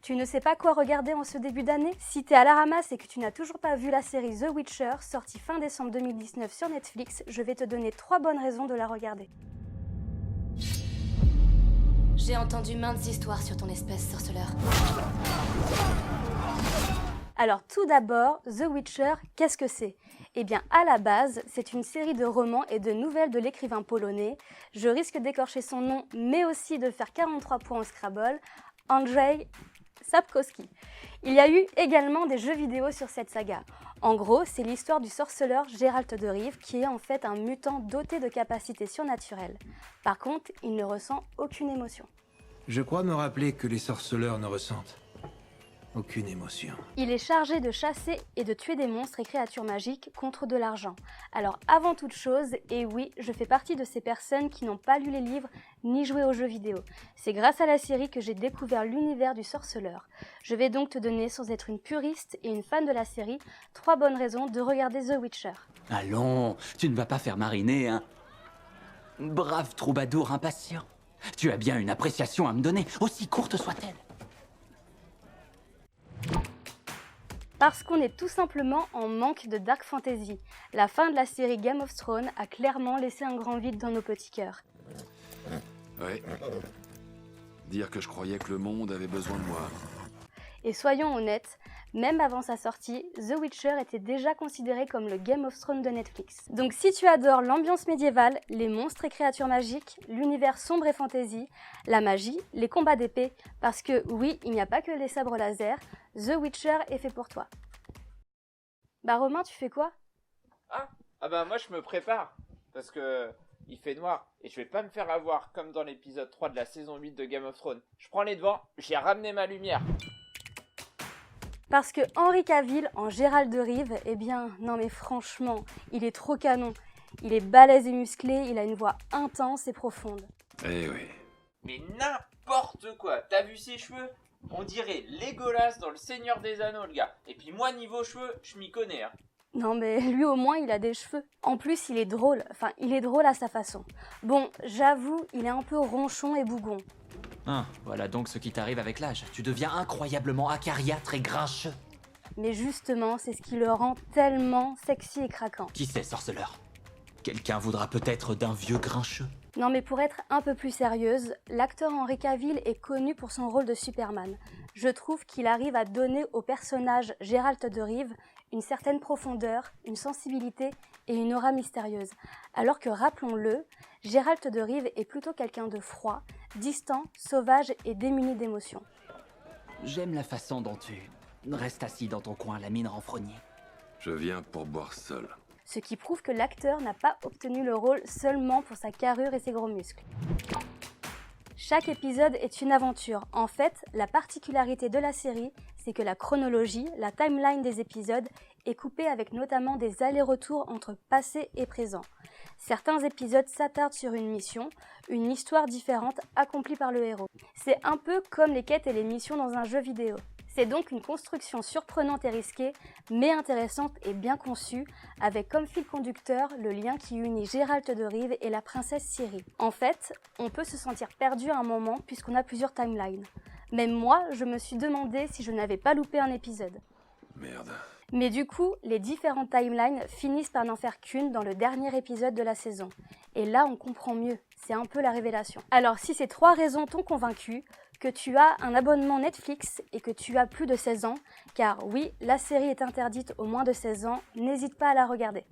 Tu ne sais pas quoi regarder en ce début d'année? Si t'es à la ramasse et que tu n'as toujours pas vu la série The Witcher, sortie fin décembre 2019 sur Netflix, je vais te donner 3 bonnes raisons de la regarder. J'ai entendu maintes histoires sur ton espèce, sorceleur. Alors tout d'abord, The Witcher, qu'est-ce que c'est? Eh bien à la base, c'est une série de romans et de nouvelles de l'écrivain polonais, je risque d'écorcher son nom mais aussi de faire 43 points au Scrabble, Andrzej Sapkowski. Il y a eu également des jeux vidéo sur cette saga. En gros, c'est l'histoire du sorceleur Geralt de Rive qui est en fait un mutant doté de capacités surnaturelles. Par contre, il ne ressent aucune émotion. Je crois me rappeler que les sorceleurs ne ressentent aucune émotion. Il est chargé de chasser et de tuer des monstres et créatures magiques contre de l'argent. Alors avant toute chose, et oui, je fais partie de ces personnes qui n'ont pas lu les livres ni joué aux jeux vidéo. C'est grâce à la série que j'ai découvert l'univers du sorceleur. Je vais donc te donner, sans être une puriste et une fan de la série, 3 bonnes raisons de regarder The Witcher. Allons, tu ne vas pas faire mariner un brave troubadour impatient. Tu as bien une appréciation à me donner, aussi courte soit-elle. Parce qu'on est tout simplement en manque de dark fantasy. La fin de la série Game of Thrones a clairement laissé un grand vide dans nos petits cœurs. Ouais. Dire que je croyais que le monde avait besoin de moi. Et soyons honnêtes, même avant sa sortie, The Witcher était déjà considéré comme le Game of Thrones de Netflix. Donc si tu adores l'ambiance médiévale, les monstres et créatures magiques, l'univers sombre et fantasy, la magie, les combats d'épée, parce que oui, il n'y a pas que les sabres laser, The Witcher est fait pour toi. Bah Romain, tu fais quoi? Ah bah moi je me prépare, parce que il fait noir, et je vais pas me faire avoir comme dans l'épisode 3 de la saison 8 de Game of Thrones. Je prends les devants, j'ai ramené ma lumière. Parce que Henry Cavill en Geralt de Rive, eh bien, non mais franchement, il est trop canon. Il est balèze et musclé, il a une voix intense et profonde. Eh oui. Mais n'importe quoi, t'as vu ses cheveux? On dirait Legolas dans le Seigneur des Anneaux, le gars. Et puis moi, niveau cheveux, je m'y connais, hein. Non mais lui au moins il a des cheveux. En plus il est drôle, enfin il est drôle à sa façon. Bon, j'avoue, il est un peu ronchon et bougon. Voilà donc ce qui t'arrive avec l'âge. Tu deviens incroyablement acariâtre et grincheux. Mais justement, c'est ce qui le rend tellement sexy et craquant. Qui sait, sorceleur? Quelqu'un voudra peut-être d'un vieux grincheux. Non mais pour être un peu plus sérieuse, l'acteur Henry Cavill est connu pour son rôle de Superman. Je trouve qu'il arrive à donner au personnage Geralt de Rive une certaine profondeur, une sensibilité et une aura mystérieuse. Alors que, rappelons-le, Geralt de Rive est plutôt quelqu'un de froid, distant, sauvage et démuni d'émotions. J'aime la façon dont tu restes assis dans ton coin, la mine renfrognée. Je viens pour boire seul. Ce qui prouve que l'acteur n'a pas obtenu le rôle seulement pour sa carrure et ses gros muscles. Chaque épisode est une aventure. En fait, la particularité de la série, c'est que la chronologie, la timeline des épisodes, est coupée avec notamment des allers-retours entre passé et présent. Certains épisodes s'attardent sur une mission, une histoire différente accomplie par le héros. C'est un peu comme les quêtes et les missions dans un jeu vidéo. C'est donc une construction surprenante et risquée, mais intéressante et bien conçue, avec comme fil conducteur le lien qui unit Geralt de Rive et la princesse Ciri. En fait, on peut se sentir perdu à un moment puisqu'on a plusieurs timelines. Même moi, je me suis demandé si je n'avais pas loupé un épisode. Merde. Mais du coup, les différentes timelines finissent par n'en faire qu'une dans le dernier épisode de la saison. Et là, on comprend mieux. C'est un peu la révélation. Alors, si ces 3 raisons t'ont convaincu, que tu as un abonnement Netflix et que tu as plus de 16 ans, car oui, la série est interdite aux moins de 16 ans, n'hésite pas à la regarder.